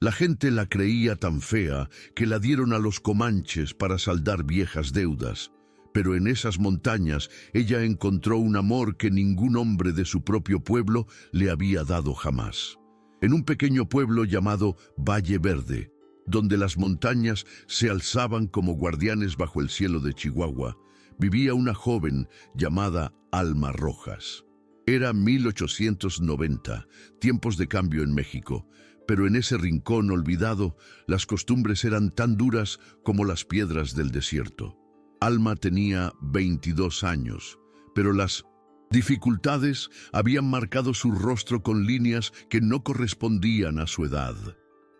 La gente la creía tan fea que la dieron a los comanches para saldar viejas deudas. Pero en esas montañas ella encontró un amor que ningún hombre de su propio pueblo le había dado jamás. En un pequeño pueblo llamado Valle Verde, donde las montañas se alzaban como guardianes bajo el cielo de Chihuahua, vivía una joven llamada Alma Rojas. Era 1890, tiempos de cambio en México, pero en ese rincón olvidado las costumbres eran tan duras como las piedras del desierto. Alma tenía 22 años, pero las dificultades habían marcado su rostro con líneas que no correspondían a su edad.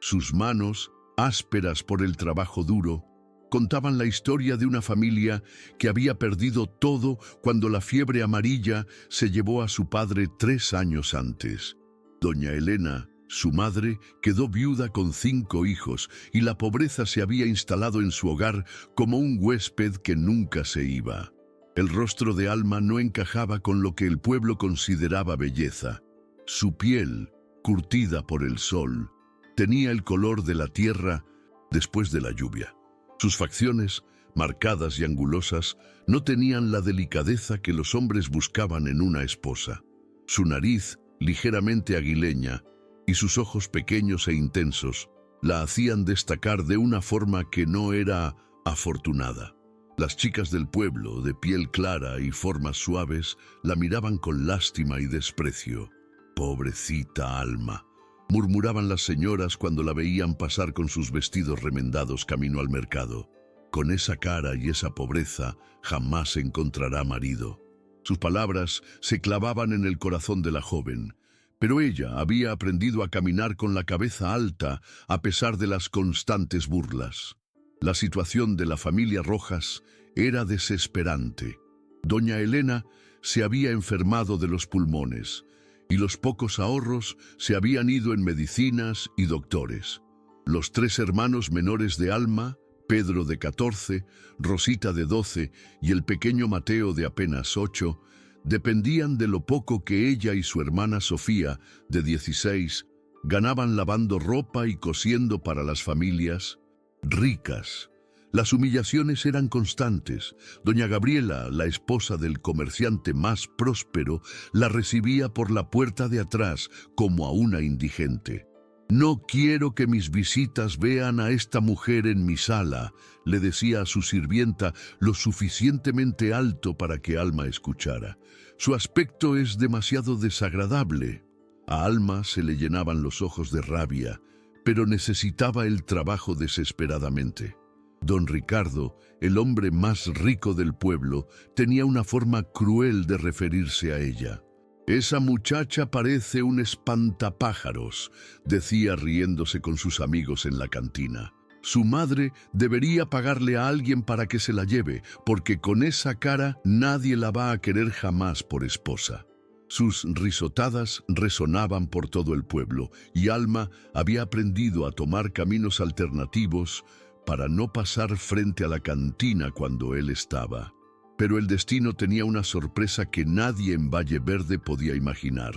Sus manos, ásperas por el trabajo duro, contaban la historia de una familia que había perdido todo cuando la fiebre amarilla se llevó a su padre 3 años antes. Doña Elena, su madre, quedó viuda con 5 hijos y la pobreza se había instalado en su hogar como un huésped que nunca se iba. El rostro de Alma no encajaba con lo que el pueblo consideraba belleza. Su piel, curtida por el sol, tenía el color de la tierra después de la lluvia. Sus facciones, marcadas y angulosas, no tenían la delicadeza que los hombres buscaban en una esposa. Su nariz, ligeramente aguileña, y sus ojos pequeños e intensos, la hacían destacar de una forma que no era afortunada. Las chicas del pueblo, de piel clara y formas suaves, la miraban con lástima y desprecio. «Pobrecita Alma», murmuraban las señoras cuando la veían pasar con sus vestidos remendados camino al mercado. «Con esa cara y esa pobreza jamás encontrará marido». Sus palabras se clavaban en el corazón de la joven, pero ella había aprendido a caminar con la cabeza alta a pesar de las constantes burlas. La situación de la familia Rojas era desesperante. Doña Elena se había enfermado de los pulmones y los pocos ahorros se habían ido en medicinas y doctores. Los 3 hermanos menores de Alma, Pedro de 14, Rosita de 12 y el pequeño Mateo de apenas 8, dependían de lo poco que ella y su hermana Sofía, de 16, ganaban lavando ropa y cosiendo para las familias ricas. Las humillaciones eran constantes. Doña Gabriela, la esposa del comerciante más próspero, la recibía por la puerta de atrás como a una indigente. «No quiero que mis visitas vean a esta mujer en mi sala», le decía a su sirvienta lo suficientemente alto para que Alma escuchara. «Su aspecto es demasiado desagradable». A Alma se le llenaban los ojos de rabia, pero necesitaba el trabajo desesperadamente. Don Ricardo, el hombre más rico del pueblo, tenía una forma cruel de referirse a ella. «Esa muchacha parece un espantapájaros», decía riéndose con sus amigos en la cantina. «Su madre debería pagarle a alguien para que se la lleve, porque con esa cara nadie la va a querer jamás por esposa». Sus risotadas resonaban por todo el pueblo, y Alma había aprendido a tomar caminos alternativos para no pasar frente a la cantina cuando él estaba. Pero el destino tenía una sorpresa que nadie en Valle Verde podía imaginar.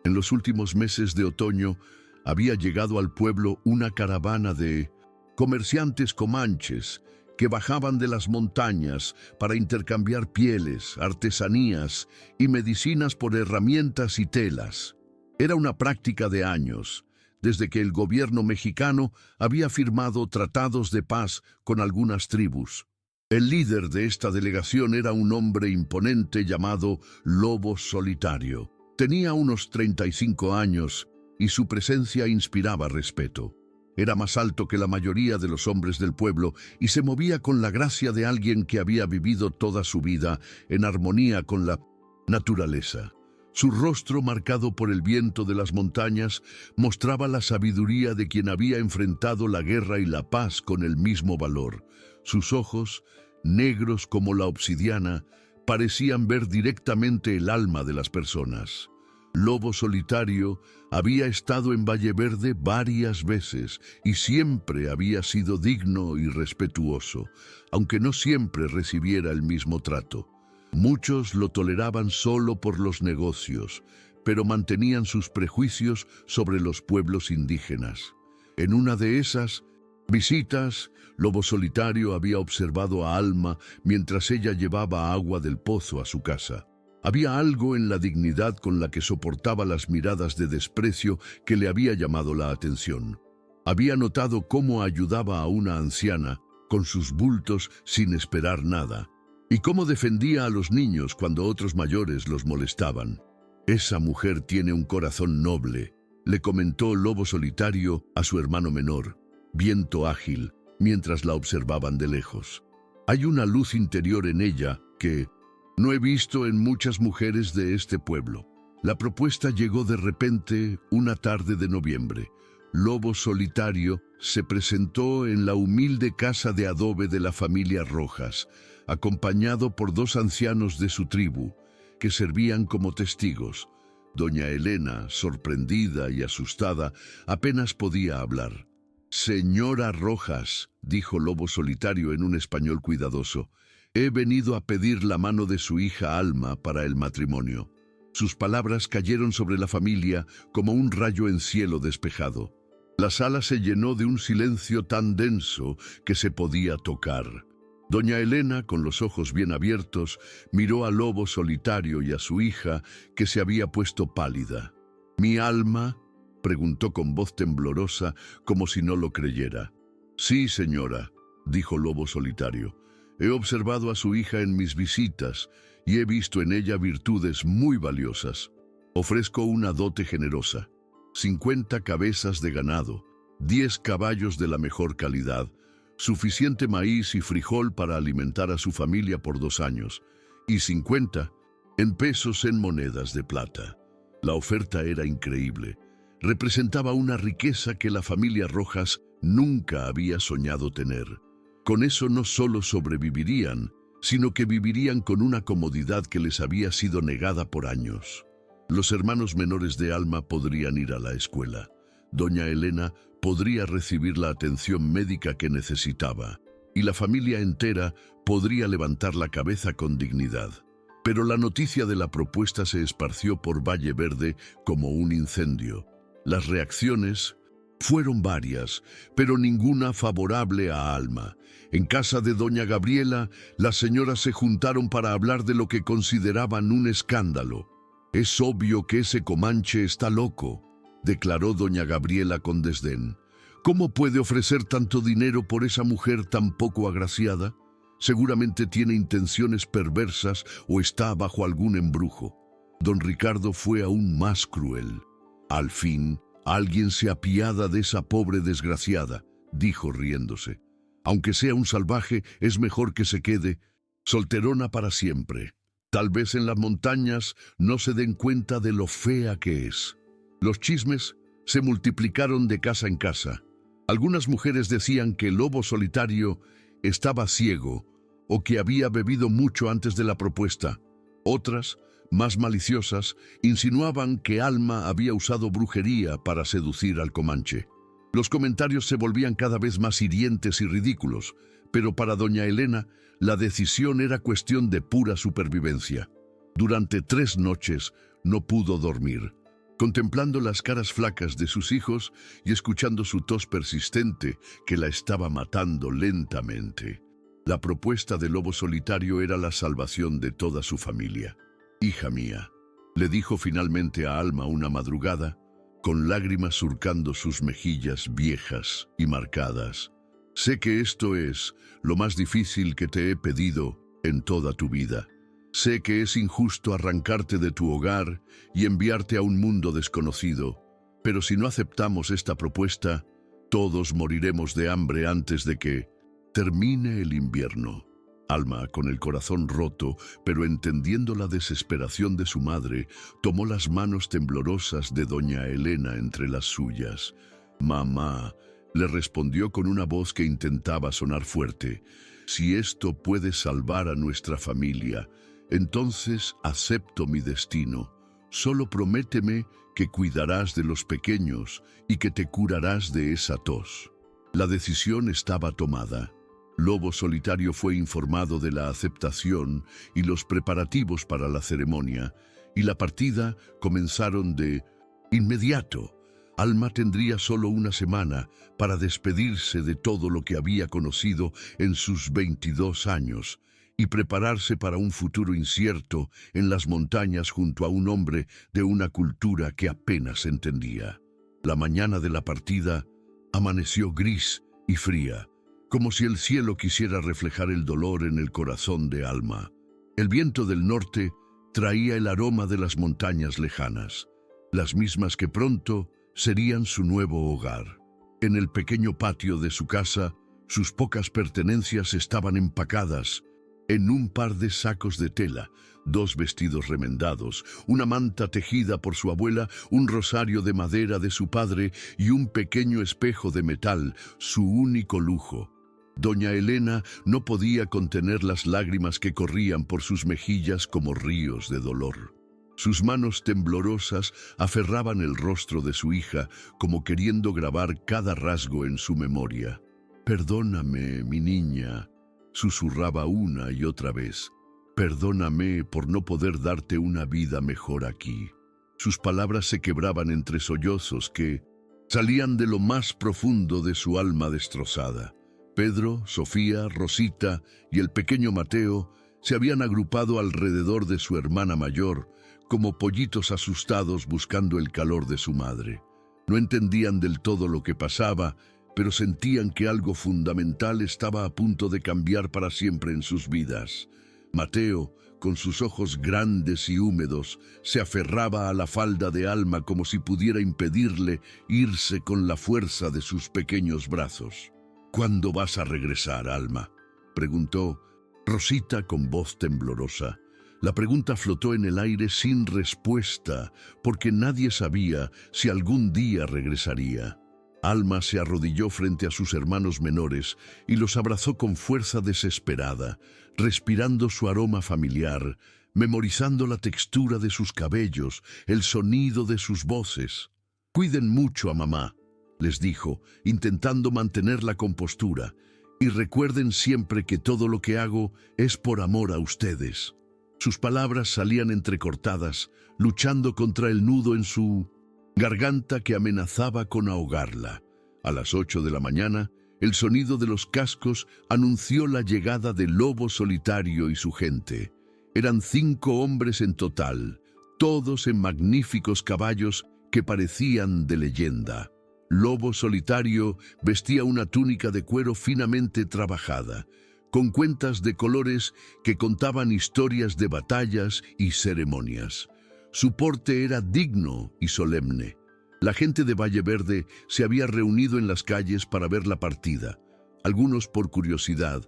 En los últimos meses de otoño había llegado al pueblo una caravana de comerciantes comanches que bajaban de las montañas para intercambiar pieles, artesanías y medicinas por herramientas y telas. Era una práctica de años, desde que el gobierno mexicano había firmado tratados de paz con algunas tribus. El líder de esta delegación era un hombre imponente llamado Lobo Solitario. Tenía unos 35 años y su presencia inspiraba respeto. Era más alto que la mayoría de los hombres del pueblo y se movía con la gracia de alguien que había vivido toda su vida en armonía con la naturaleza. Su rostro, marcado por el viento de las montañas, mostraba la sabiduría de quien había enfrentado la guerra y la paz con el mismo valor. Sus ojos, negros como la obsidiana, parecían ver directamente el alma de las personas. Lobo Solitario había estado en Valle Verde varias veces y siempre había sido digno y respetuoso, aunque no siempre recibiera el mismo trato. Muchos lo toleraban solo por los negocios, pero mantenían sus prejuicios sobre los pueblos indígenas. En una de esas visitas, Lobo Solitario había observado a Alma mientras ella llevaba agua del pozo a su casa. Había algo en la dignidad con la que soportaba las miradas de desprecio que le había llamado la atención. Había notado cómo ayudaba a una anciana con sus bultos sin esperar nada, y cómo defendía a los niños cuando otros mayores los molestaban. «Esa mujer tiene un corazón noble», le comentó Lobo Solitario a su hermano menor, Viento Ágil, mientras la observaban de lejos. «Hay una luz interior en ella que no he visto en muchas mujeres de este pueblo». La propuesta llegó de repente una tarde de noviembre. Lobo Solitario se presentó en la humilde casa de adobe de la familia Rojas, acompañado por 2 ancianos de su tribu, que servían como testigos. Doña Elena, sorprendida y asustada, apenas podía hablar. «Señora Rojas», dijo Lobo Solitario en un español cuidadoso, «he venido a pedir la mano de su hija Alma para el matrimonio». Sus palabras cayeron sobre la familia como un rayo en cielo despejado. La sala se llenó de un silencio tan denso que se podía tocar. Doña Elena, con los ojos bien abiertos, miró a Lobo Solitario y a su hija, que se había puesto pálida. «¿Mi Alma?», preguntó con voz temblorosa, como si no lo creyera. «Sí, señora», dijo Lobo Solitario. «He observado a su hija en mis visitas y he visto en ella virtudes muy valiosas. Ofrezco una dote generosa: 50 cabezas de ganado, 10 caballos de la mejor calidad, suficiente maíz y frijol para alimentar a su familia por 2 años, y 50 en pesos en monedas de plata». La oferta era increíble. Representaba una riqueza que la familia Rojas nunca había soñado tener. Con eso no solo sobrevivirían, sino que vivirían con una comodidad que les había sido negada por años. Los hermanos menores de Alma podrían ir a la escuela. Doña Elena podría recibir la atención médica que necesitaba, y la familia entera podría levantar la cabeza con dignidad. Pero la noticia de la propuesta se esparció por Valle Verde como un incendio. Las reacciones fueron varias, pero ninguna favorable a Alma. En casa de doña Gabriela, las señoras se juntaron para hablar de lo que consideraban un escándalo. «Es obvio que ese Comanche está loco», declaró doña Gabriela con desdén. «¿Cómo puede ofrecer tanto dinero por esa mujer tan poco agraciada? Seguramente tiene intenciones perversas o está bajo algún embrujo». Don Ricardo fue aún más cruel. «Al fin, alguien se apiada de esa pobre desgraciada», dijo riéndose. «Aunque sea un salvaje, es mejor que se quede solterona para siempre. Tal vez en las montañas no se den cuenta de lo fea que es». Los chismes se multiplicaron de casa en casa. Algunas mujeres decían que el Lobo Solitario estaba ciego o que había bebido mucho antes de la propuesta. Otras, más maliciosas, insinuaban que Alma había usado brujería para seducir al Comanche. Los comentarios se volvían cada vez más hirientes y ridículos, pero para doña Elena la decisión era cuestión de pura supervivencia. Durante 3 noches no pudo dormir. Contemplando las caras flacas de sus hijos y escuchando su tos persistente que la estaba matando lentamente. La propuesta del Lobo Solitario era la salvación de toda su familia. «Hija mía», le dijo finalmente a Alma una madrugada, con lágrimas surcando sus mejillas viejas y marcadas, «sé que esto es lo más difícil que te he pedido en toda tu vida. Sé que es injusto arrancarte de tu hogar y enviarte a un mundo desconocido, pero si no aceptamos esta propuesta, todos moriremos de hambre antes de que termine el invierno». Alma, con el corazón roto, pero entendiendo la desesperación de su madre, tomó las manos temblorosas de doña Elena entre las suyas. «Mamá», le respondió con una voz que intentaba sonar fuerte, «si esto puede salvar a nuestra familia, entonces acepto mi destino. Solo prométeme que cuidarás de los pequeños y que te curarás de esa tos». La decisión estaba tomada. Lobo Solitario fue informado de la aceptación y los preparativos para la ceremonia, y la partida comenzaron de inmediato. Alma tendría solo una semana para despedirse de todo lo que había conocido en sus 22 años y prepararse para un futuro incierto en las montañas junto a un hombre de una cultura que apenas entendía. La mañana de la partida amaneció gris y fría, como si el cielo quisiera reflejar el dolor en el corazón de Alma. El viento del norte traía el aroma de las montañas lejanas, las mismas que pronto serían su nuevo hogar. En el pequeño patio de su casa, sus pocas pertenencias estaban empacadas en un par de sacos de tela, 2 vestidos remendados, una manta tejida por su abuela, un rosario de madera de su padre y un pequeño espejo de metal, su único lujo. Doña Elena no podía contener las lágrimas que corrían por sus mejillas como ríos de dolor. Sus manos temblorosas aferraban el rostro de su hija como queriendo grabar cada rasgo en su memoria. «Perdóname, mi niña», susurraba una y otra vez. «Perdóname por no poder darte una vida mejor aquí». Sus palabras se quebraban entre sollozos que salían de lo más profundo de su alma destrozada. Pedro, Sofía, Rosita y el pequeño Mateo se habían agrupado alrededor de su hermana mayor, como pollitos asustados buscando el calor de su madre. No entendían del todo lo que pasaba, pero sentían que algo fundamental estaba a punto de cambiar para siempre en sus vidas. Mateo, con sus ojos grandes y húmedos, se aferraba a la falda de Alma como si pudiera impedirle irse con la fuerza de sus pequeños brazos. «¿Cuándo vas a regresar, Alma?», preguntó Rosita con voz temblorosa. La pregunta flotó en el aire sin respuesta, porque nadie sabía si algún día regresaría. Alma se arrodilló frente a sus hermanos menores y los abrazó con fuerza desesperada, respirando su aroma familiar, memorizando la textura de sus cabellos, el sonido de sus voces. «Cuiden mucho a mamá», les dijo, intentando mantener la compostura, «y recuerden siempre que todo lo que hago es por amor a ustedes». Sus palabras salían entrecortadas, luchando contra el nudo en su garganta que amenazaba con ahogarla. A las 8 de la mañana, el sonido de los cascos anunció la llegada de Lobo Solitario y su gente. Eran 5 hombres en total, todos en magníficos caballos que parecían de leyenda. Lobo Solitario vestía una túnica de cuero finamente trabajada, con cuentas de colores que contaban historias de batallas y ceremonias. Su porte era digno y solemne. La gente de Valle Verde se había reunido en las calles para ver la partida, algunos por curiosidad,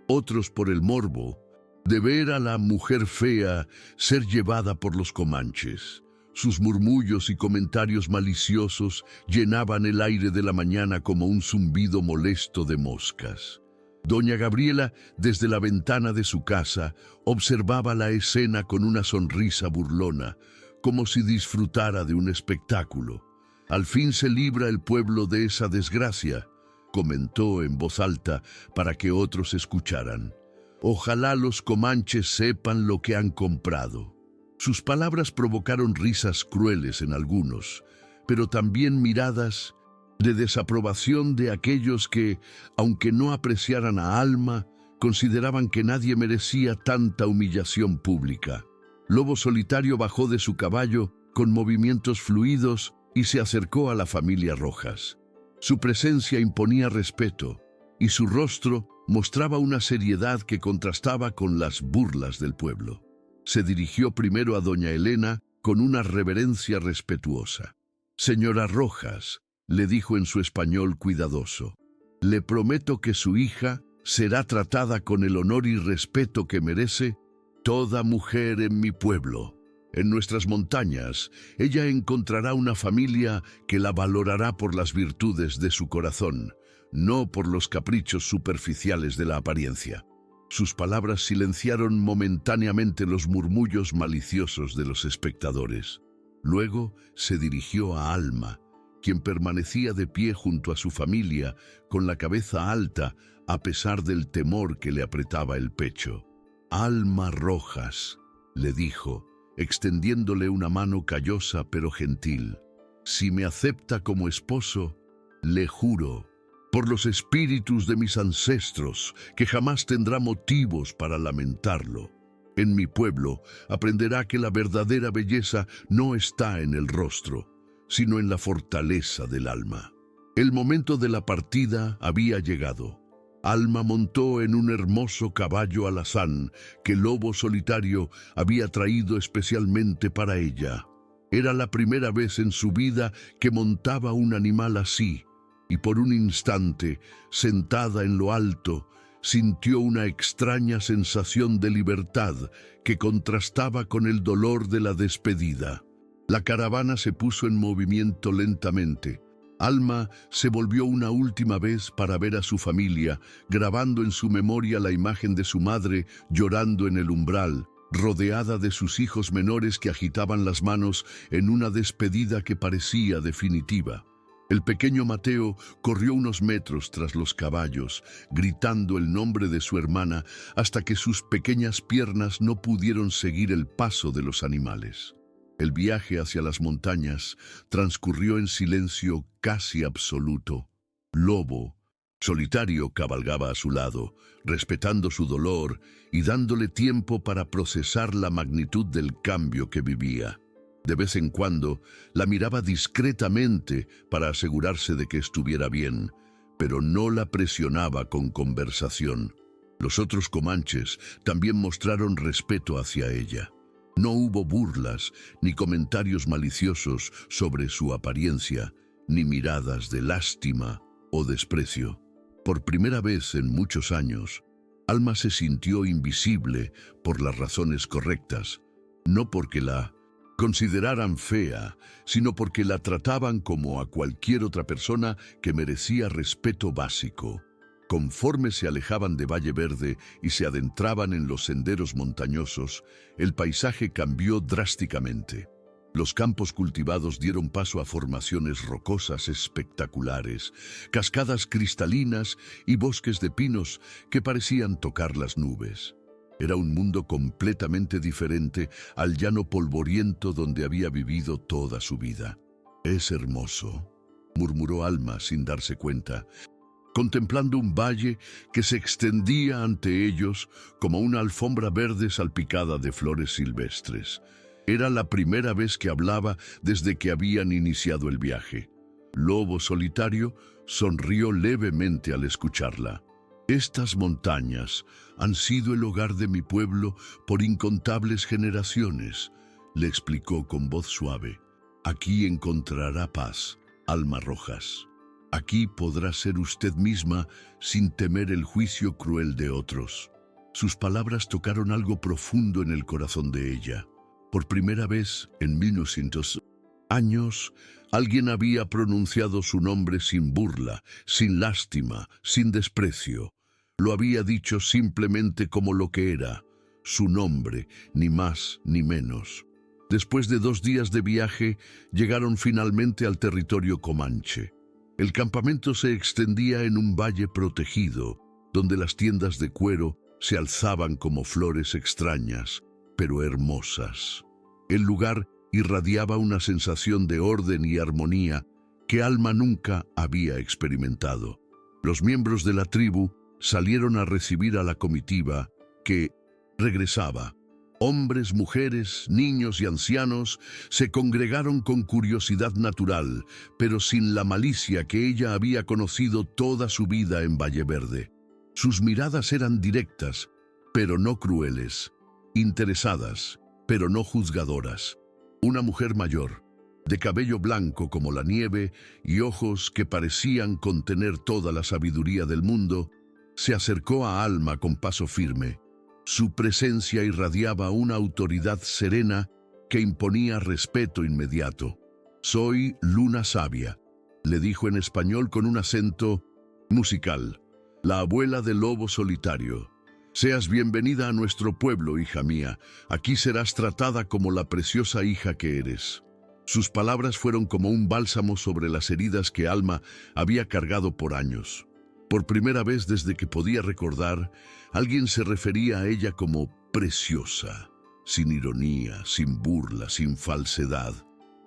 otros por el morbo de ver a la mujer fea ser llevada por los comanches. Sus murmullos y comentarios maliciosos llenaban el aire de la mañana como un zumbido molesto de moscas. Doña Gabriela, desde la ventana de su casa, observaba la escena con una sonrisa burlona, como si disfrutara de un espectáculo. «Al fin se libra el pueblo de esa desgracia», comentó en voz alta para que otros escucharan. «Ojalá los comanches sepan lo que han comprado». Sus palabras provocaron risas crueles en algunos, pero también miradas de desaprobación de aquellos que, aunque no apreciaran a Alma, consideraban que nadie merecía tanta humillación pública. Lobo Solitario bajó de su caballo con movimientos fluidos y se acercó a la familia Rojas. Su presencia imponía respeto y su rostro mostraba una seriedad que contrastaba con las burlas del pueblo. Se dirigió primero a doña Elena con una reverencia respetuosa. «Señora Rojas», le dijo en su español cuidadoso, «le prometo que su hija será tratada con el honor y respeto que merece toda mujer en mi pueblo. En nuestras montañas, ella encontrará una familia que la valorará por las virtudes de su corazón, no por los caprichos superficiales de la apariencia». Sus palabras silenciaron momentáneamente los murmullos maliciosos de los espectadores. Luego se dirigió a Alma, quien permanecía de pie junto a su familia, con la cabeza alta, a pesar del temor que le apretaba el pecho. «Alma Rojas», le dijo, extendiéndole una mano callosa pero gentil. Si me acepta como esposo, le juro, por los espíritus de mis ancestros, que jamás tendrá motivos para lamentarlo. En mi pueblo aprenderá que la verdadera belleza no está en el rostro, sino en la fortaleza del alma. El momento de la partida había llegado. Alma montó en un hermoso caballo alazán que Lobo Solitario había traído especialmente para ella. Era la primera vez en su vida que montaba un animal así, y por un instante, sentada en lo alto, sintió una extraña sensación de libertad que contrastaba con el dolor de la despedida. La caravana se puso en movimiento lentamente. Alma se volvió una última vez para ver a su familia, grabando en su memoria la imagen de su madre llorando en el umbral, rodeada de sus hijos menores que agitaban las manos en una despedida que parecía definitiva. El pequeño Mateo corrió unos metros tras los caballos, gritando el nombre de su hermana hasta que sus pequeñas piernas no pudieron seguir el paso de los animales. El viaje hacia las montañas transcurrió en silencio casi absoluto. Lobo Solitario cabalgaba a su lado, respetando su dolor y dándole tiempo para procesar la magnitud del cambio que vivía. De vez en cuando la miraba discretamente para asegurarse de que estuviera bien, pero no la presionaba con conversación. Los otros comanches también mostraron respeto hacia ella. No hubo burlas ni comentarios maliciosos sobre su apariencia, ni miradas de lástima o desprecio. Por primera vez en muchos años, Alma se sintió invisible por las razones correctas, no porque la consideraran fea, sino porque la trataban como a cualquier otra persona que merecía respeto básico. Conforme se alejaban de Valle Verde y se adentraban en los senderos montañosos, el paisaje cambió drásticamente. Los campos cultivados dieron paso a formaciones rocosas espectaculares, cascadas cristalinas y bosques de pinos que parecían tocar las nubes. Era un mundo completamente diferente al llano polvoriento donde había vivido toda su vida. «Es hermoso», murmuró Alma sin darse cuenta, contemplando un valle que se extendía ante ellos como una alfombra verde salpicada de flores silvestres. Era la primera vez que hablaba desde que habían iniciado el viaje. Lobo Solitario sonrió levemente al escucharla. «Estas montañas han sido el hogar de mi pueblo por incontables generaciones», le explicó con voz suave. «Aquí encontrará paz, Alma Rojas. Aquí podrá ser usted misma sin temer el juicio cruel de otros». Sus palabras tocaron algo profundo en el corazón de ella. Por primera vez en 1900 años, alguien había pronunciado su nombre sin burla, sin lástima, sin desprecio. Lo había dicho simplemente como lo que era, su nombre, ni más ni menos. Después de 2 días de viaje, llegaron finalmente al territorio comanche. El campamento se extendía en un valle protegido, donde las tiendas de cuero se alzaban como flores extrañas, pero hermosas. El lugar irradiaba una sensación de orden y armonía que Alma nunca había experimentado. Los miembros de la tribu salieron a recibir a la comitiva que regresaba. Hombres, mujeres, niños y ancianos se congregaron con curiosidad natural, pero sin la malicia que ella había conocido toda su vida en Valle Verde. Sus miradas eran directas, pero no crueles, interesadas, pero no juzgadoras. Una mujer mayor, de cabello blanco como la nieve y ojos que parecían contener toda la sabiduría del mundo, se acercó a Alma con paso firme. Su presencia irradiaba una autoridad serena que imponía respeto inmediato. «Soy Luna Sabia», le dijo en español con un acento musical, «la abuela del Lobo Solitario. Seas bienvenida a nuestro pueblo, hija mía. Aquí serás tratada como la preciosa hija que eres». Sus palabras fueron como un bálsamo sobre las heridas que Alma había cargado por años. Por primera vez desde que podía recordar, alguien se refería a ella como preciosa, sin ironía, sin burla, sin falsedad.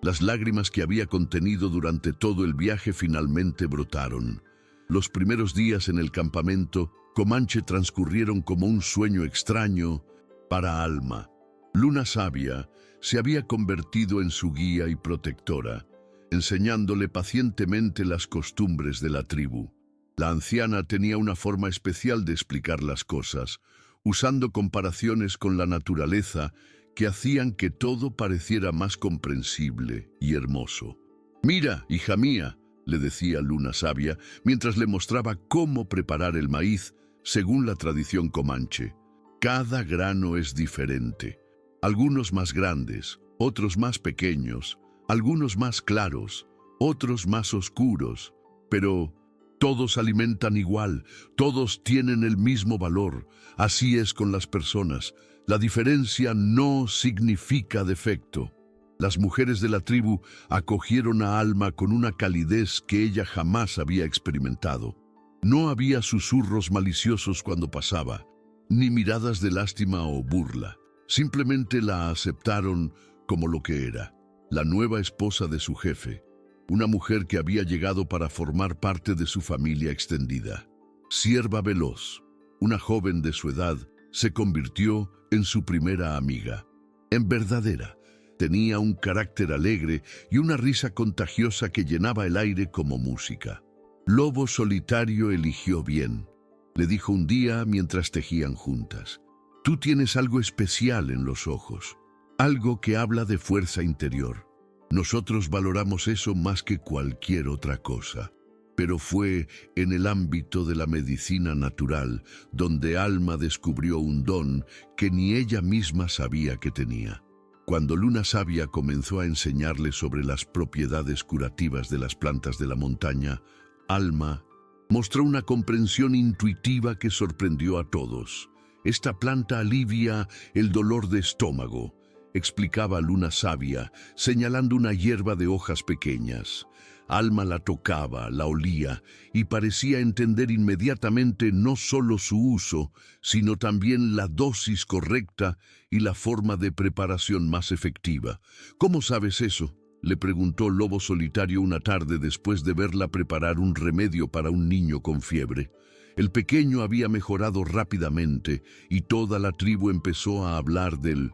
Las lágrimas que había contenido durante todo el viaje finalmente brotaron. Los primeros días en el campamento Comanche transcurrieron como un sueño extraño para Alma. Luna Sabia se había convertido en su guía y protectora, enseñándole pacientemente las costumbres de la tribu. La anciana tenía una forma especial de explicar las cosas, usando comparaciones con la naturaleza que hacían que todo pareciera más comprensible y hermoso. «Mira, hija mía», le decía Luna Sabia, mientras le mostraba cómo preparar el maíz según la tradición comanche. «Cada grano es diferente. Algunos más grandes, otros más pequeños, algunos más claros, otros más oscuros, pero todos alimentan igual, todos tienen el mismo valor. Así es con las personas. La diferencia no significa defecto». Las mujeres de la tribu acogieron a Alma con una calidez que ella jamás había experimentado. No había susurros maliciosos cuando pasaba, ni miradas de lástima o burla. Simplemente la aceptaron como lo que era, la nueva esposa de su jefe, una mujer que había llegado para formar parte de su familia extendida. Sierva Veloz, una joven de su edad, se convirtió en su primera amiga. En verdadera, tenía un carácter alegre y una risa contagiosa que llenaba el aire como música. Lobo Solitario eligió bien, le dijo un día mientras tejían juntas. «Tú tienes algo especial en los ojos, algo que habla de fuerza interior. Nosotros valoramos eso más que cualquier otra cosa». Pero fue en el ámbito de la medicina natural donde Alma descubrió un don que ni ella misma sabía que tenía. Cuando Luna Sabia comenzó a enseñarle sobre las propiedades curativas de las plantas de la montaña, Alma mostró una comprensión intuitiva que sorprendió a todos. «Esta planta alivia el dolor de estómago», explicaba Luna Sabia, señalando una hierba de hojas pequeñas. Alma la tocaba, la olía y parecía entender inmediatamente no solo su uso, sino también la dosis correcta y la forma de preparación más efectiva. «¿Cómo sabes eso?», le preguntó Lobo Solitario una tarde después de verla preparar un remedio para un niño con fiebre. El pequeño había mejorado rápidamente y toda la tribu empezó a hablar del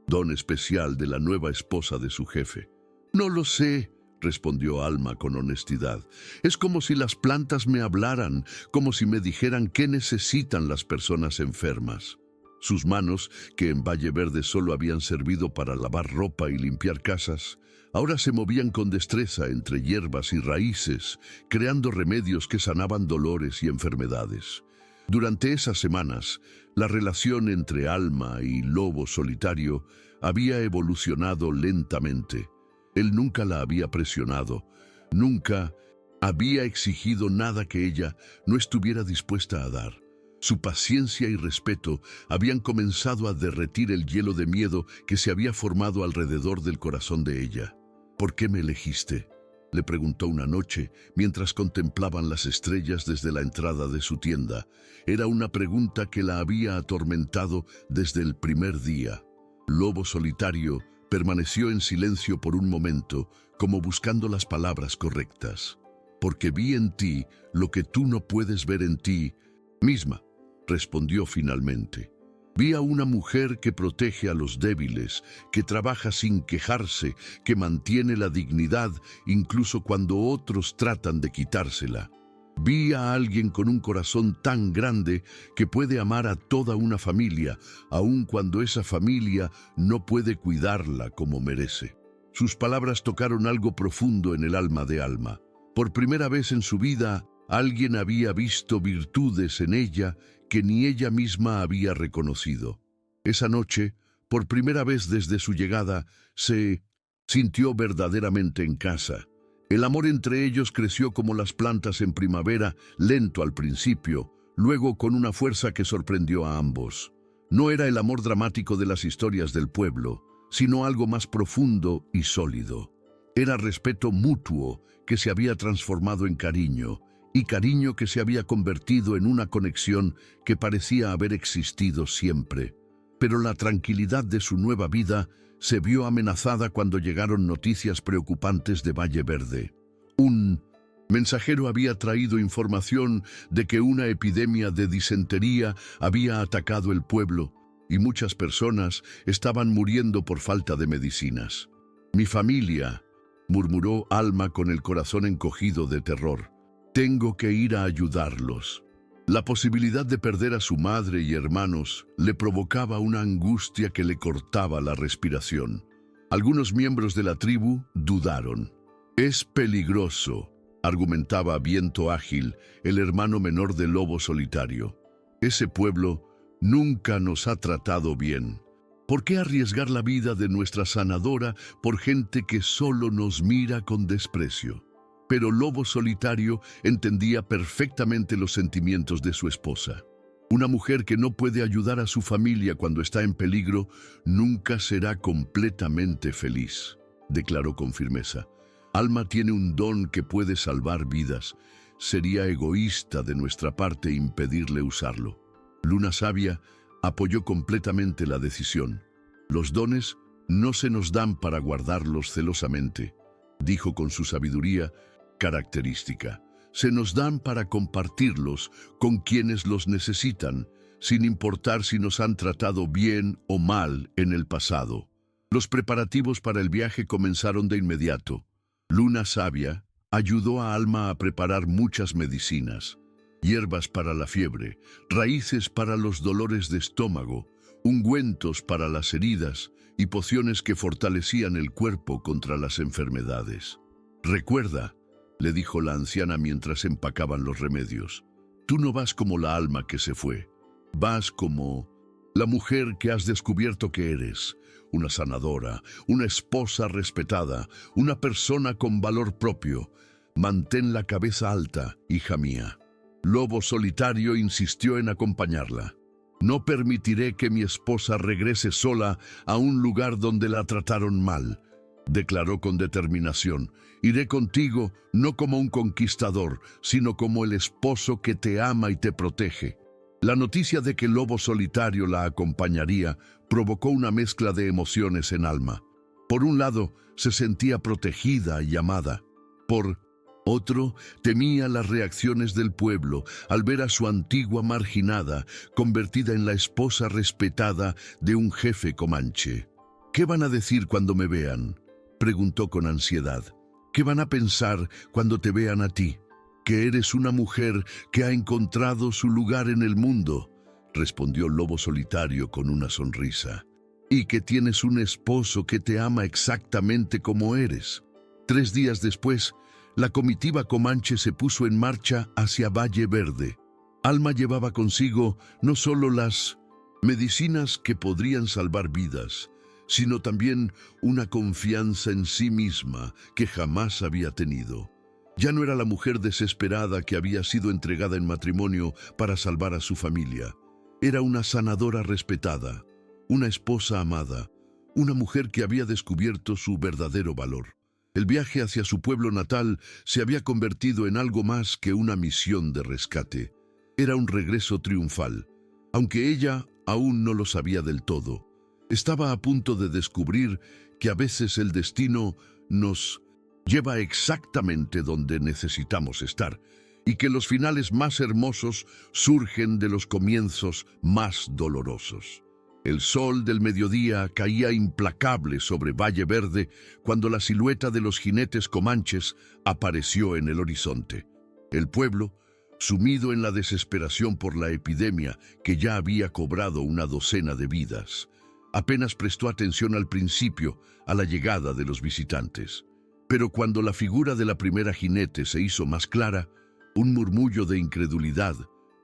don especial de la nueva esposa de su jefe. «No lo sé», respondió Alma con honestidad. «Es como si las plantas me hablaran, como si me dijeran qué necesitan las personas enfermas». Sus manos, que en Valle Verde solo habían servido para lavar ropa y limpiar casas, ahora se movían con destreza entre hierbas y raíces, creando remedios que sanaban dolores y enfermedades. Durante esas semanas, la relación entre Alma y Lobo Solitario había evolucionado lentamente. Él nunca la había presionado, nunca había exigido nada que ella no estuviera dispuesta a dar. Su paciencia y respeto habían comenzado a derretir el hielo de miedo que se había formado alrededor del corazón de ella. «¿Por qué me elegiste?», le preguntó una noche mientras contemplaban las estrellas desde la entrada de su tienda. Era una pregunta que la había atormentado desde el primer día. Lobo Solitario permaneció en silencio por un momento, como buscando las palabras correctas. «Porque vi en ti lo que tú no puedes ver en ti misma», respondió finalmente. «Vi a una mujer que protege a los débiles, que trabaja sin quejarse, que mantiene la dignidad incluso cuando otros tratan de quitársela. Vi a alguien con un corazón tan grande que puede amar a toda una familia, aun cuando esa familia no puede cuidarla como merece». Sus palabras tocaron algo profundo en el alma de Alma. Por primera vez en su vida, alguien había visto virtudes en ella que ni ella misma había reconocido. Esa noche, por primera vez desde su llegada, se sintió verdaderamente en casa. El amor entre ellos creció como las plantas en primavera, lento al principio, luego con una fuerza que sorprendió a ambos. No era el amor dramático de las historias del pueblo, sino algo más profundo y sólido. Era respeto mutuo que se había transformado en cariño, y cariño que se había convertido en una conexión que parecía haber existido siempre. Pero la tranquilidad de su nueva vida se vio amenazada cuando llegaron noticias preocupantes de Valle Verde. Un mensajero había traído información de que una epidemia de disentería había atacado el pueblo y muchas personas estaban muriendo por falta de medicinas. «Mi familia», murmuró Alma con el corazón encogido de terror. «Tengo que ir a ayudarlos». La posibilidad de perder a su madre y hermanos le provocaba una angustia que le cortaba la respiración. Algunos miembros de la tribu dudaron. «Es peligroso», argumentaba Viento Ágil, el hermano menor del Lobo Solitario. «Ese pueblo nunca nos ha tratado bien. ¿Por qué arriesgar la vida de nuestra sanadora por gente que solo nos mira con desprecio?» Pero Lobo Solitario entendía perfectamente los sentimientos de su esposa. Una mujer que no puede ayudar a su familia cuando está en peligro nunca será completamente feliz, declaró con firmeza. Alma tiene un don que puede salvar vidas. Sería egoísta de nuestra parte impedirle usarlo. Luna Sabia apoyó completamente la decisión. Los dones no se nos dan para guardarlos celosamente, dijo con su sabiduría característica. Se nos dan para compartirlos con quienes los necesitan, sin importar si nos han tratado bien o mal en el pasado. Los preparativos para el viaje comenzaron de inmediato. Luna Sabia ayudó a Alma a preparar muchas medicinas, hierbas para la fiebre, raíces para los dolores de estómago, ungüentos para las heridas y pociones que fortalecían el cuerpo contra las enfermedades. «Recuerda», le dijo la anciana mientras empacaban los remedios, «tú no vas como la alma que se fue, vas como la mujer que has descubierto que eres, una sanadora, una esposa respetada, una persona con valor propio. Mantén la cabeza alta, hija mía». Lobo Solitario insistió en acompañarla. «No permitiré que mi esposa regrese sola a un lugar donde la trataron mal», declaró con determinación. «Iré contigo no como un conquistador, sino como el esposo que te ama y te protege». La noticia de que Lobo Solitario la acompañaría provocó una mezcla de emociones en Alma. Por un lado, se sentía protegida y amada. Por otro, temía las reacciones del pueblo al ver a su antigua marginada convertida en la esposa respetada de un jefe comanche. «¿Qué van a decir cuando me vean?», preguntó con ansiedad. «¿Qué van a pensar cuando te vean a ti? Que eres una mujer que ha encontrado su lugar en el mundo», respondió Lobo Solitario con una sonrisa. «Y que tienes un esposo que te ama exactamente como eres». 3 días después, la comitiva comanche se puso en marcha hacia Valle Verde. Alma llevaba consigo no solo las medicinas que podrían salvar vidas, sino también una confianza en sí misma que jamás había tenido. Ya no era la mujer desesperada que había sido entregada en matrimonio para salvar a su familia. Era una sanadora respetada, una esposa amada, una mujer que había descubierto su verdadero valor. El viaje hacia su pueblo natal se había convertido en algo más que una misión de rescate. Era un regreso triunfal, aunque ella aún no lo sabía del todo. Estaba a punto de descubrir que a veces el destino nos lleva exactamente donde necesitamos estar y que los finales más hermosos surgen de los comienzos más dolorosos. El sol del mediodía caía implacable sobre Valle Verde cuando la silueta de los jinetes comanches apareció en el horizonte. El pueblo, sumido en la desesperación por la epidemia que ya había cobrado una docena de vidas, apenas prestó atención al principio a la llegada de los visitantes. Pero cuando la figura de la primera jinete se hizo más clara, un murmullo de incredulidad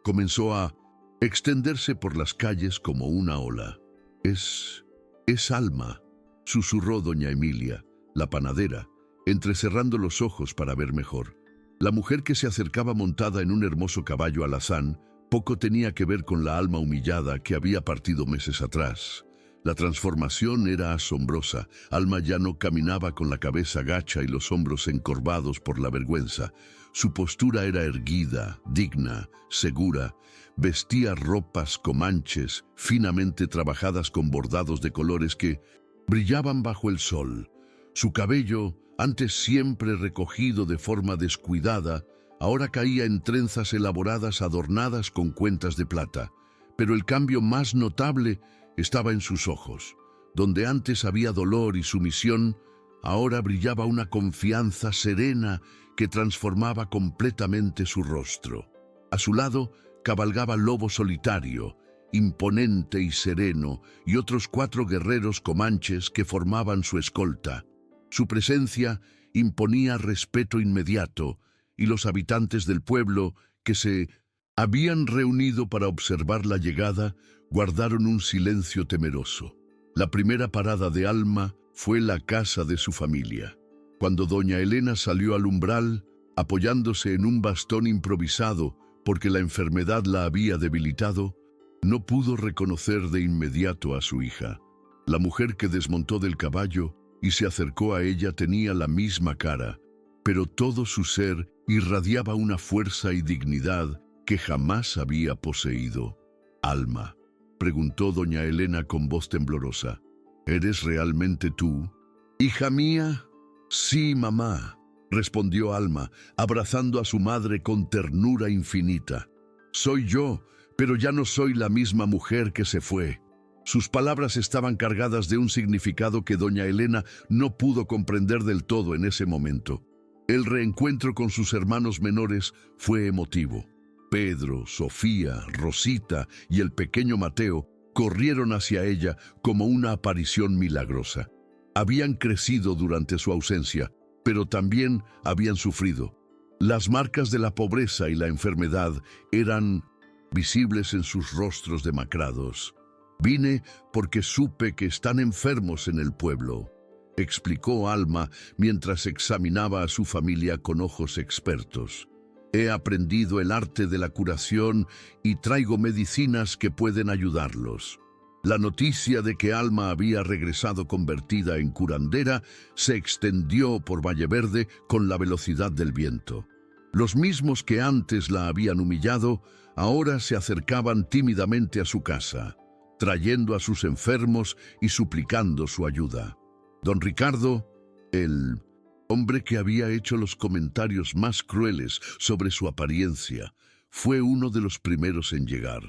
comenzó a extenderse por las calles como una ola. Es Alma», susurró doña Emilia, la panadera, entrecerrando los ojos para ver mejor. La mujer que se acercaba montada en un hermoso caballo alazán poco tenía que ver con la Alma humillada que había partido meses atrás. La transformación era asombrosa. Alma ya no caminaba con la cabeza gacha y los hombros encorvados por la vergüenza. Su postura era erguida, digna, segura. Vestía ropas comanches, finamente trabajadas con bordados de colores que Brillaban bajo el sol. Su cabello, antes siempre recogido de forma descuidada, ahora caía en trenzas elaboradas adornadas con cuentas de plata. Pero el cambio más notable estaba en sus ojos. Donde antes había dolor y sumisión, ahora brillaba una confianza serena que transformaba completamente su rostro. A su lado cabalgaba Lobo Solitario, imponente y sereno, y otros 4 guerreros comanches que formaban su escolta. Su presencia imponía respeto inmediato, y los habitantes del pueblo, que se habían reunido para observar la llegada, guardaron un silencio temeroso. La primera parada de Alma fue la casa de su familia. Cuando doña Elena salió al umbral, apoyándose en un bastón improvisado porque la enfermedad la había debilitado, no pudo reconocer de inmediato a su hija. La mujer que desmontó del caballo y se acercó a ella tenía la misma cara, pero todo su ser irradiaba una fuerza y dignidad que jamás había poseído. «Alma», preguntó doña Elena con voz temblorosa, «¿eres realmente tú?» «Hija mía». «Sí, mamá», respondió Alma, abrazando a su madre con ternura infinita. «Soy yo, pero ya no soy la misma mujer que se fue». Sus palabras estaban cargadas de un significado que doña Elena no pudo comprender del todo en ese momento. El reencuentro con sus hermanos menores fue emotivo. Pedro, Sofía, Rosita y el pequeño Mateo corrieron hacia ella como una aparición milagrosa. Habían crecido durante su ausencia, pero también habían sufrido. Las marcas de la pobreza y la enfermedad eran visibles en sus rostros demacrados. «Vine porque supe que están enfermos en el pueblo», explicó Alma mientras examinaba a su familia con ojos expertos. «He aprendido el arte de la curación y traigo medicinas que pueden ayudarlos». La noticia de que Alma había regresado convertida en curandera se extendió por Valleverde con la velocidad del viento. Los mismos que antes la habían humillado, ahora se acercaban tímidamente a su casa, trayendo a sus enfermos y suplicando su ayuda. Don Ricardo, el hombre que había hecho los comentarios más crueles sobre su apariencia, fue uno de los primeros en llegar.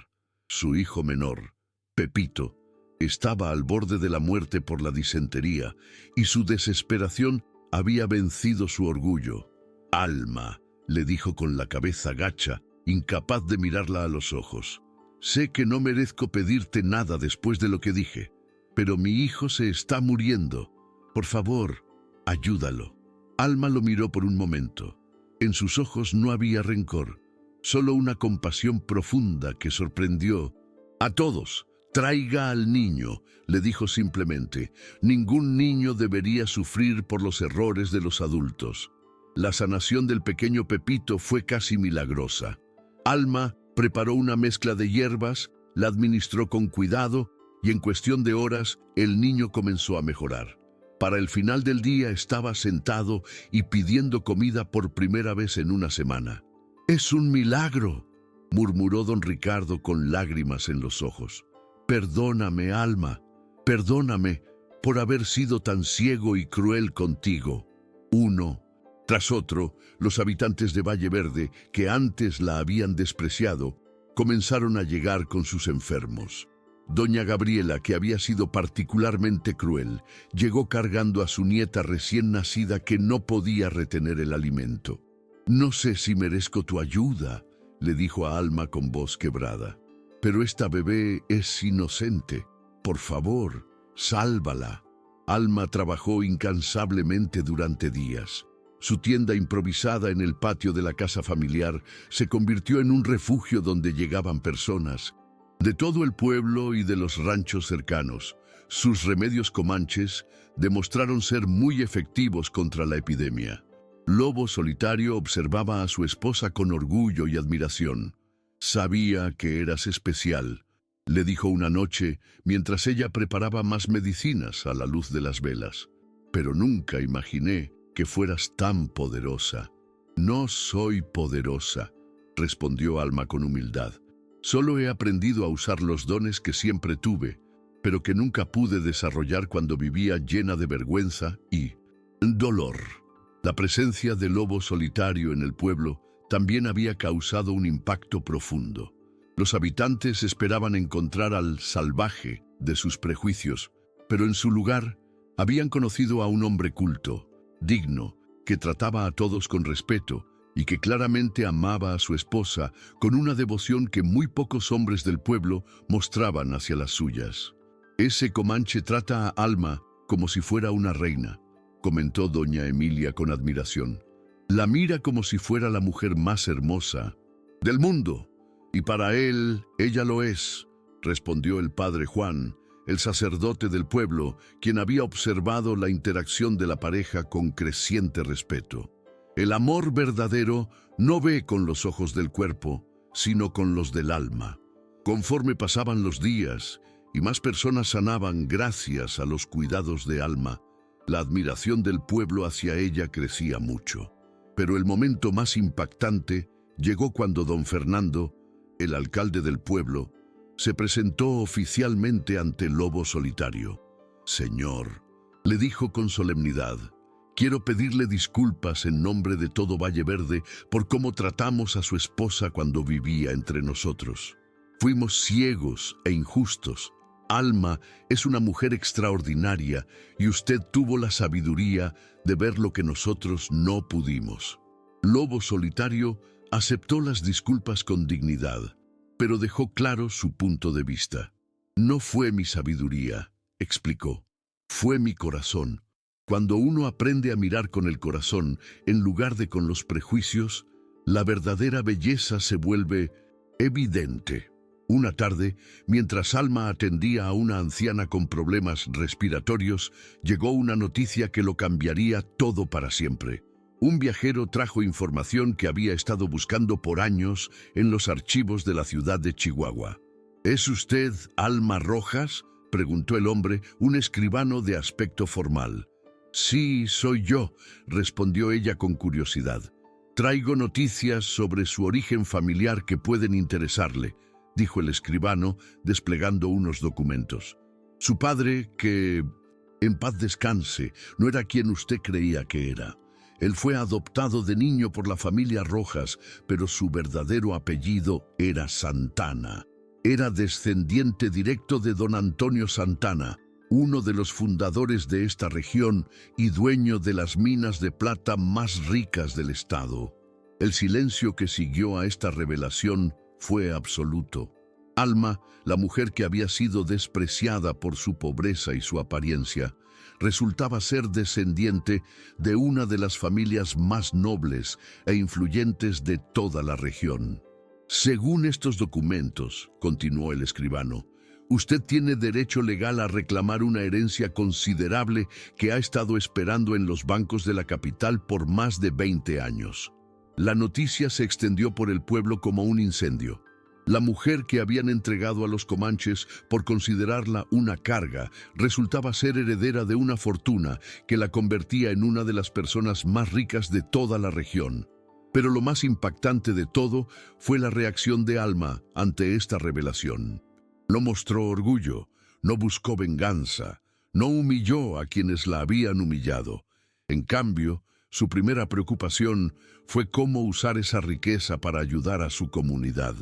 Su hijo menor, Pepito, estaba al borde de la muerte por la disentería y su desesperación había vencido su orgullo. «Alma», le dijo con la cabeza gacha, incapaz de mirarla a los ojos. «Sé que no merezco pedirte nada después de lo que dije, pero mi hijo se está muriendo. Por favor, ayúdalo». Alma lo miró por un momento. En sus ojos no había rencor, solo una compasión profunda que sorprendió a todos. «Traiga al niño», le dijo simplemente. «Ningún niño debería sufrir por los errores de los adultos». La sanación del pequeño Pepito fue casi milagrosa. Alma preparó una mezcla de hierbas, la administró con cuidado y en cuestión de horas el niño comenzó a mejorar. Para el final del día estaba sentado y pidiendo comida por primera vez en una semana. «Es un milagro», murmuró don Ricardo con lágrimas en los ojos. «Perdóname, Alma, perdóname por haber sido tan ciego y cruel contigo». Uno tras otro, los habitantes de Valleverde, que antes la habían despreciado, comenzaron a llegar con sus enfermos. Doña Gabriela, que había sido particularmente cruel, llegó cargando a su nieta recién nacida que no podía retener el alimento. «No sé si merezco tu ayuda», le dijo a Alma con voz quebrada. «Pero esta bebé es inocente. Por favor, sálvala». Alma trabajó incansablemente durante días. Su tienda improvisada en el patio de la casa familiar se convirtió en un refugio donde llegaban personas de todo el pueblo y de los ranchos cercanos. Sus remedios comanches demostraron ser muy efectivos contra la epidemia. Lobo Solitario observaba a su esposa con orgullo y admiración. «Sabía que eras especial», le dijo una noche mientras ella preparaba más medicinas a la luz de las velas. «Pero nunca imaginé que fueras tan poderosa». «No soy poderosa», respondió Alma con humildad. «Solo he aprendido a usar los dones que siempre tuve. pero que nunca pude desarrollar cuando vivía llena de vergüenza y dolor. La presencia del lobo solitario en el pueblo también había causado un impacto profundo. Los habitantes esperaban encontrar al salvaje de sus prejuicios, pero en su lugar habían conocido a un hombre culto, digno, que trataba a todos con respeto y que claramente amaba a su esposa con una devoción que muy pocos hombres del pueblo mostraban hacia las suyas. Ese comanche trata a Alma como si fuera una reina, comentó doña Emilia con admiración. La mira como si fuera la mujer más hermosa del mundo, y para él, ella lo es, respondió el padre Juan, el sacerdote del pueblo, quien había observado la interacción de la pareja con creciente respeto. El amor verdadero no ve con los ojos del cuerpo, sino con los del alma. Conforme pasaban los días y más personas sanaban gracias a los cuidados de Alma, la admiración del pueblo hacia ella crecía mucho. Pero el momento más impactante llegó cuando don Fernando, el alcalde del pueblo, se presentó oficialmente ante el lobo solitario. «Señor», le dijo con solemnidad, «quiero pedirle disculpas en nombre de todo Valle Verde por cómo tratamos a su esposa cuando vivía entre nosotros. Fuimos ciegos e injustos. Alma es una mujer extraordinaria y usted tuvo la sabiduría de ver lo que nosotros no pudimos». Lobo solitario aceptó las disculpas con dignidad, pero dejó claro su punto de vista. «No fue mi sabiduría», explicó, «fue mi corazón. Cuando uno aprende a mirar con el corazón en lugar de con los prejuicios, la verdadera belleza se vuelve evidente». Una tarde, mientras Alma atendía a una anciana con problemas respiratorios, llegó una noticia que lo cambiaría todo para siempre. Un viajero trajo información que había estado buscando por años en los archivos de la ciudad de Chihuahua. «¿Es usted Alma Rojas?», preguntó el hombre, un escribano de aspecto formal. «Sí, soy yo», respondió ella con curiosidad. «Traigo noticias sobre su origen familiar que pueden interesarle», dijo el escribano, desplegando unos documentos. «Su padre, que, en paz descanse, no era quien usted creía que era. Él fue adoptado de niño por la familia Rojas, pero su verdadero apellido era Santana. Era descendiente directo de don Antonio Santana, uno de los fundadores de esta región y dueño de las minas de plata más ricas del estado». El silencio que siguió a esta revelación fue absoluto. Alma, la mujer que había sido despreciada por su pobreza y su apariencia, resultaba ser descendiente de una de las familias más nobles e influyentes de toda la región. «Según estos documentos», continuó el escribano, «usted tiene derecho legal a reclamar una herencia considerable que ha estado esperando en los bancos de la capital por más de 20 años». La noticia se extendió por el pueblo como un incendio. La mujer que habían entregado a los comanches por considerarla una carga resultaba ser heredera de una fortuna que la convertía en una de las personas más ricas de toda la región. Pero lo más impactante de todo fue la reacción de Alma ante esta revelación. No mostró orgullo, no buscó venganza, no humilló a quienes la habían humillado. En cambio, su primera preocupación fue cómo usar esa riqueza para ayudar a su comunidad.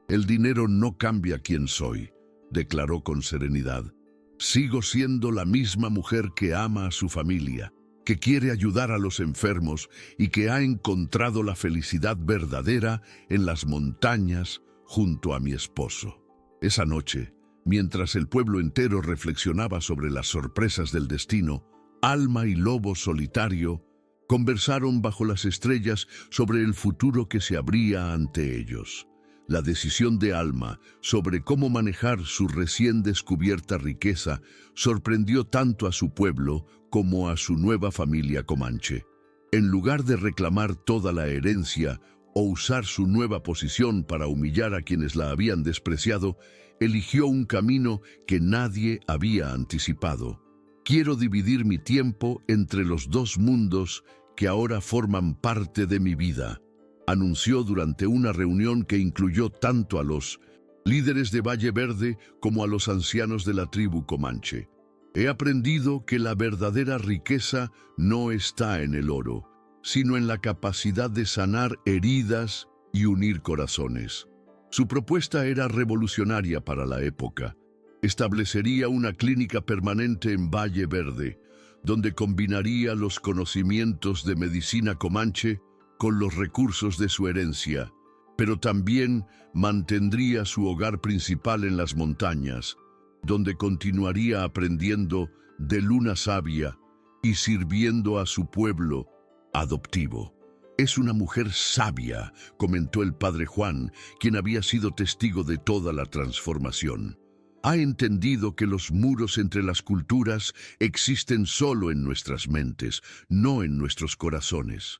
«El dinero no cambia quién soy», declaró con serenidad. «Sigo siendo la misma mujer que ama a su familia, que quiere ayudar a los enfermos y que ha encontrado la felicidad verdadera en las montañas junto a mi esposo». Esa noche, mientras el pueblo entero reflexionaba sobre las sorpresas del destino, Alma y Lobo Solitario conversaron bajo las estrellas sobre el futuro que se abría ante ellos. La decisión de Alma sobre cómo manejar su recién descubierta riqueza sorprendió tanto a su pueblo como a su nueva familia comanche. En lugar de reclamar toda la herencia o usar su nueva posición para humillar a quienes la habían despreciado, eligió un camino que nadie había anticipado. «Quiero dividir mi tiempo entre los dos mundos que ahora forman parte de mi vida», anunció durante una reunión que incluyó tanto a los líderes de Valle Verde como a los ancianos de la tribu Comanche. He aprendido que la verdadera riqueza no está en el oro, sino en la capacidad de sanar heridas y unir corazones. Su propuesta era revolucionaria para la época. Establecería una clínica permanente en Valle Verde, donde combinaría los conocimientos de medicina comanche con los recursos de su herencia, pero también mantendría su hogar principal en las montañas, donde continuaría aprendiendo de Luna Sabia y sirviendo a su pueblo adoptivo. «Es una mujer sabia», comentó el padre Juan, quien había sido testigo de toda la transformación. «Ha entendido que los muros entre las culturas existen solo en nuestras mentes, no en nuestros corazones».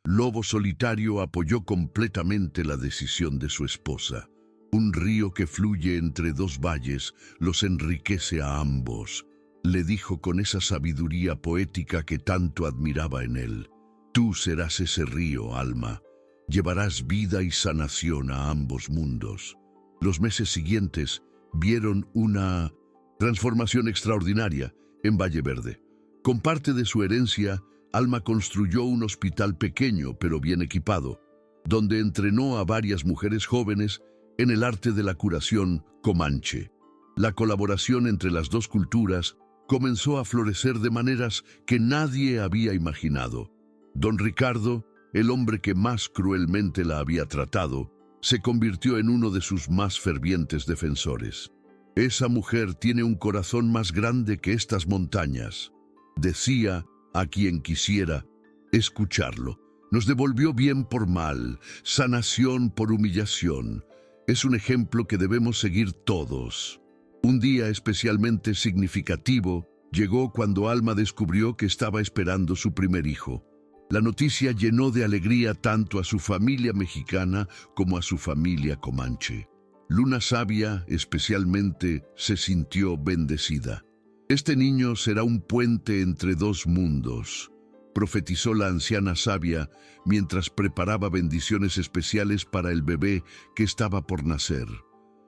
Lobo Solitario apoyó completamente la decisión de su esposa. «Un río que fluye entre dos valles los enriquece a ambos», le dijo con esa sabiduría poética que tanto admiraba en él. «Tú serás ese río, Alma. Llevarás vida y sanación a ambos mundos». Los meses siguientes vieron una transformación extraordinaria en Valle Verde. Con parte de su herencia, Alma construyó un hospital pequeño pero bien equipado, donde entrenó a varias mujeres jóvenes en el arte de la curación comanche. La colaboración entre las dos culturas comenzó a florecer de maneras que nadie había imaginado. Don Ricardo, el hombre que más cruelmente la había tratado, se convirtió en uno de sus más fervientes defensores. «Esa mujer tiene un corazón más grande que estas montañas», decía a quien quisiera escucharlo. «Nos devolvió bien por mal, sanación por humillación. Es un ejemplo que debemos seguir todos». Un día especialmente significativo llegó cuando Alma descubrió que estaba esperando su primer hijo. La noticia llenó de alegría tanto a su familia mexicana como a su familia comanche. Luna Sabia especialmente se sintió bendecida. «Este niño será un puente entre dos mundos», profetizó la anciana sabia mientras preparaba bendiciones especiales para el bebé que estaba por nacer.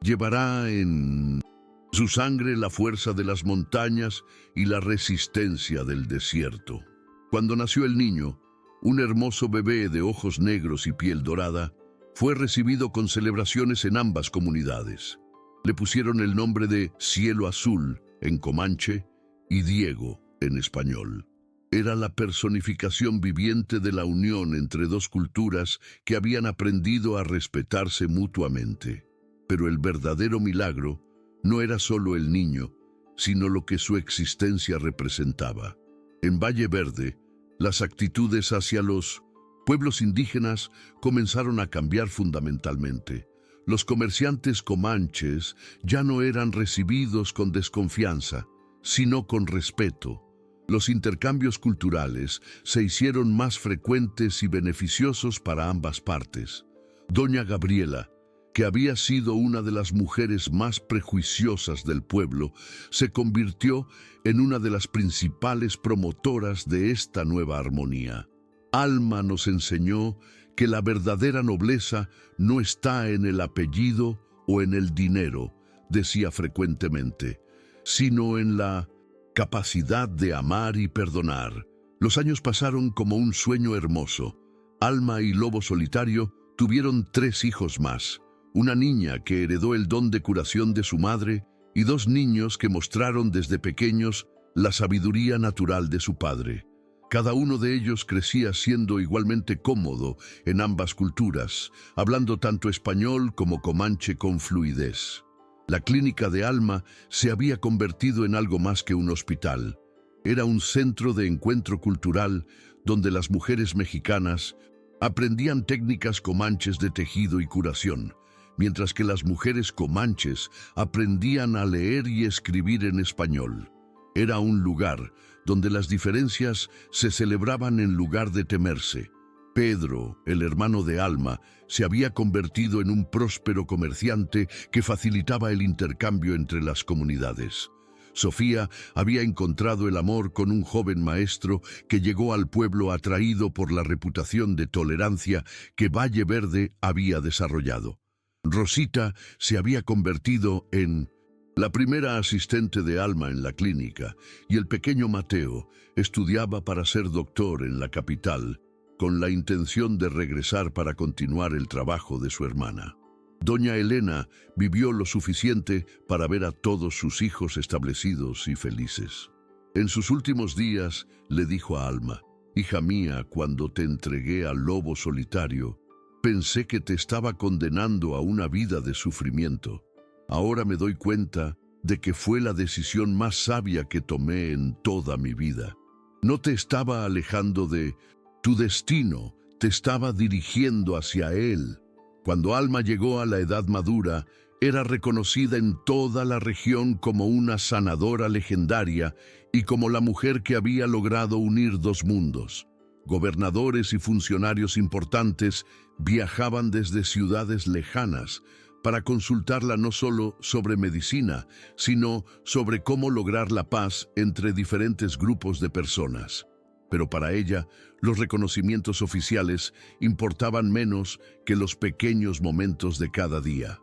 «Llevará en su sangre la fuerza de las montañas y la resistencia del desierto». Cuando nació el niño, un hermoso bebé de ojos negros y piel dorada, fue recibido con celebraciones en ambas comunidades. Le pusieron el nombre de Cielo Azul en comanche y Diego en español. Era la personificación viviente de la unión entre dos culturas que habían aprendido a respetarse mutuamente. Pero el verdadero milagro no era solo el niño, sino lo que su existencia representaba. En Valle Verde, las actitudes hacia los pueblos indígenas comenzaron a cambiar fundamentalmente. Los comerciantes comanches ya no eran recibidos con desconfianza, sino con respeto. Los intercambios culturales se hicieron más frecuentes y beneficiosos para ambas partes. Doña Gabriela, que había sido una de las mujeres más prejuiciosas del pueblo, se convirtió en una de las principales promotoras de esta nueva armonía. Alma nos enseñó que la verdadera nobleza no está en el apellido o en el dinero, decía frecuentemente, sino en la capacidad de amar y perdonar. Los años pasaron como un sueño hermoso. Alma y Lobo Solitario tuvieron 3 hijos más, una niña que heredó el don de curación de su madre y 2 niños que mostraron desde pequeños la sabiduría natural de su padre. Cada uno de ellos crecía siendo igualmente cómodo en ambas culturas, hablando tanto español como comanche con fluidez. La clínica de Alma se había convertido en algo más que un hospital. Era un centro de encuentro cultural donde las mujeres mexicanas aprendían técnicas comanches de tejido y curación, mientras que las mujeres comanches aprendían a leer y escribir en español. Era un lugar donde las diferencias se celebraban en lugar de temerse. Pedro, el hermano de Alma, se había convertido en un próspero comerciante que facilitaba el intercambio entre las comunidades. Sofía había encontrado el amor con un joven maestro que llegó al pueblo atraído por la reputación de tolerancia que Valle Verde había desarrollado. Rosita se había convertido en la primera asistente de Alma en la clínica, y el pequeño Mateo estudiaba para ser doctor en la capital, con la intención de regresar para continuar el trabajo de su hermana. Doña Elena vivió lo suficiente para ver a todos sus hijos establecidos y felices. En sus últimos días le dijo a Alma: «Hija mía, cuando te entregué al lobo solitario, pensé que te estaba condenando a una vida de sufrimiento. Ahora me doy cuenta de que fue la decisión más sabia que tomé en toda mi vida. No te estaba alejando de tu destino, te estaba dirigiendo hacia él». Cuando Alma llegó a la edad madura, era reconocida en toda la región como una sanadora legendaria y como la mujer que había logrado unir dos mundos. Gobernadores y funcionarios importantes viajaban desde ciudades lejanas para consultarla no solo sobre medicina, sino sobre cómo lograr la paz entre diferentes grupos de personas. Pero para ella, los reconocimientos oficiales importaban menos que los pequeños momentos de cada día.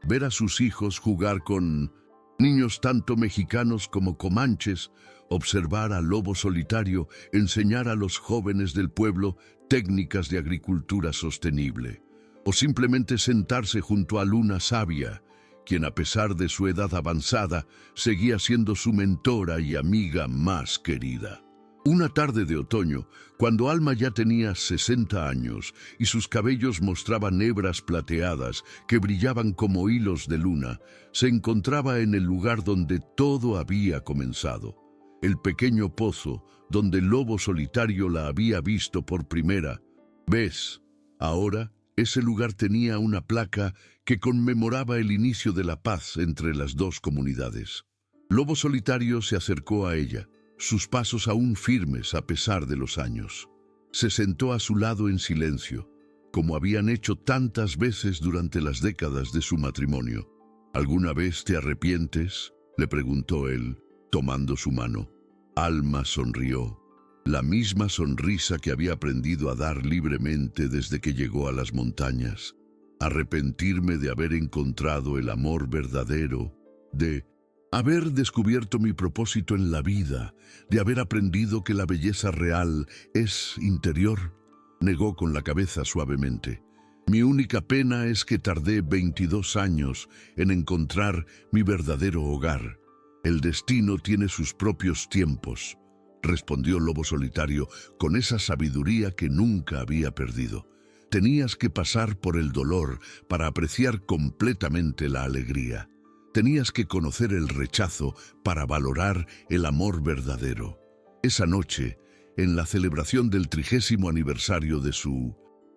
Ver a sus hijos jugar con niños tanto mexicanos como comanches, observar al lobo solitario enseñar a los jóvenes del pueblo técnicas de agricultura sostenible, o simplemente sentarse junto a Luna Sabia, quien a pesar de su edad avanzada, seguía siendo su mentora y amiga más querida. Una tarde de otoño, cuando Alma ya tenía 60 años y sus cabellos mostraban hebras plateadas que brillaban como hilos de luna, se encontraba en el lugar donde todo había comenzado. El pequeño pozo donde el lobo solitario la había visto por primera vez. Ahora, ese lugar tenía una placa que conmemoraba el inicio de la paz entre las dos comunidades. Lobo solitario se acercó a ella, sus pasos aún firmes a pesar de los años. Se sentó a su lado en silencio, como habían hecho tantas veces durante las décadas de su matrimonio. «¿Alguna vez te arrepientes?», le preguntó él, tomando su mano. Alma sonrió, la misma sonrisa que había aprendido a dar libremente desde que llegó a las montañas. «Arrepentirme de haber encontrado el amor verdadero, de haber descubierto mi propósito en la vida, de haber aprendido que la belleza real es interior», negó con la cabeza suavemente. «Mi única pena es que tardé 22 años en encontrar mi verdadero hogar. El destino tiene sus propios tiempos», respondió Lobo Solitario con esa sabiduría que nunca había perdido. «Tenías que pasar por el dolor para apreciar completamente la alegría. Tenías que conocer el rechazo para valorar el amor verdadero». Esa noche, en la celebración del 30º aniversario de su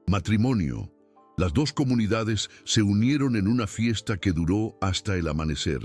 matrimonio, las dos comunidades se unieron en una fiesta que duró hasta el amanecer.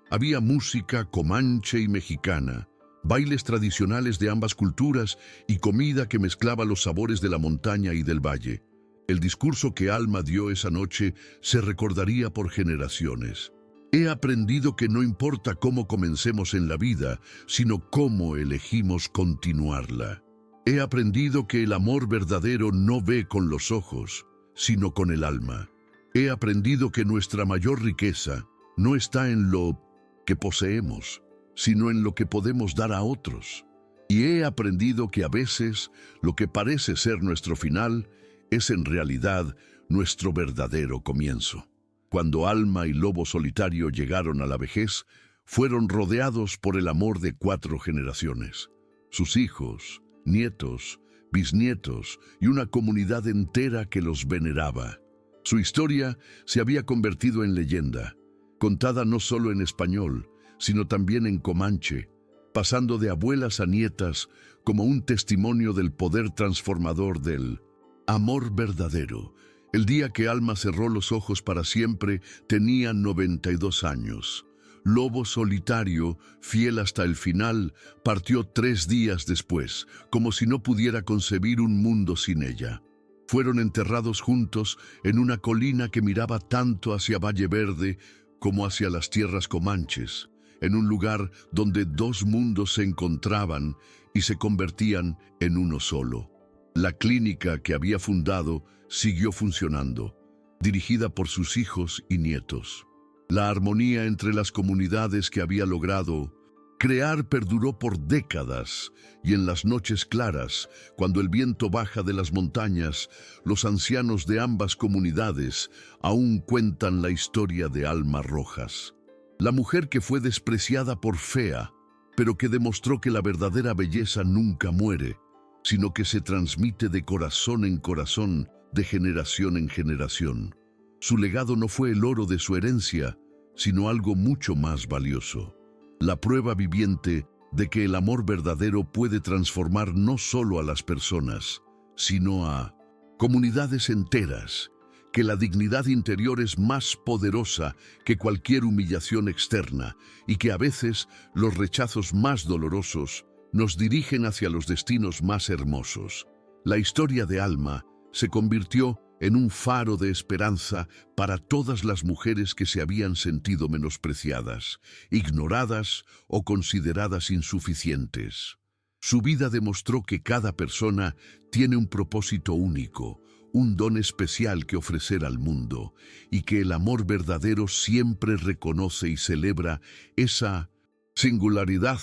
Había música comanche y mexicana, bailes tradicionales de ambas culturas y comida que mezclaba los sabores de la montaña y del valle. El discurso que Alma dio esa noche se recordaría por generaciones. «He aprendido que no importa cómo comencemos en la vida, sino cómo elegimos continuarla. He aprendido que el amor verdadero no ve con los ojos, sino con el alma. He aprendido que nuestra mayor riqueza no está en lo que poseemos, sino en lo que podemos dar a otros. Y he aprendido que a veces lo que parece ser nuestro final es en realidad nuestro verdadero comienzo». Cuando Alma y Lobo Solitario llegaron a la vejez, fueron rodeados por el amor de 4 generaciones. Sus hijos, nietos, bisnietos y una comunidad entera que los veneraba. Su historia se había convertido en leyenda, contada no solo en español, sino también en comanche, pasando de abuelas a nietas como un testimonio del poder transformador del amor verdadero. El día que Alma cerró los ojos para siempre, tenía 92 años. Lobo Solitario, fiel hasta el final, partió 3 días después, como si no pudiera concebir un mundo sin ella. Fueron enterrados juntos en una colina que miraba tanto hacia Valle Verde como hacia las tierras comanches, en un lugar donde 2 mundos se encontraban y se convertían en uno solo. La clínica que había fundado siguió funcionando. dirigida por sus hijos y nietos. La armonía entre las comunidades que había logrado crear perduró por décadas, y en las noches claras, cuando el viento baja de las montañas, los ancianos de ambas comunidades aún cuentan la historia de Alma Rojas. La mujer que fue despreciada por fea, pero que demostró que la verdadera belleza nunca muere, sino que se transmite de corazón en corazón, de generación en generación. Su legado no fue el oro de su herencia, sino algo mucho más valioso. La prueba viviente de que el amor verdadero puede transformar no solo a las personas, sino a comunidades enteras, que la dignidad interior es más poderosa que cualquier humillación externa y que a veces los rechazos más dolorosos nos dirigen hacia los destinos más hermosos. La historia de Alma se convirtió en un faro de esperanza para todas las mujeres que se habían sentido menospreciadas, ignoradas o consideradas insuficientes. Su vida demostró que cada persona tiene un propósito único, un don especial que ofrecer al mundo, y que el amor verdadero siempre reconoce y celebra esa singularidad.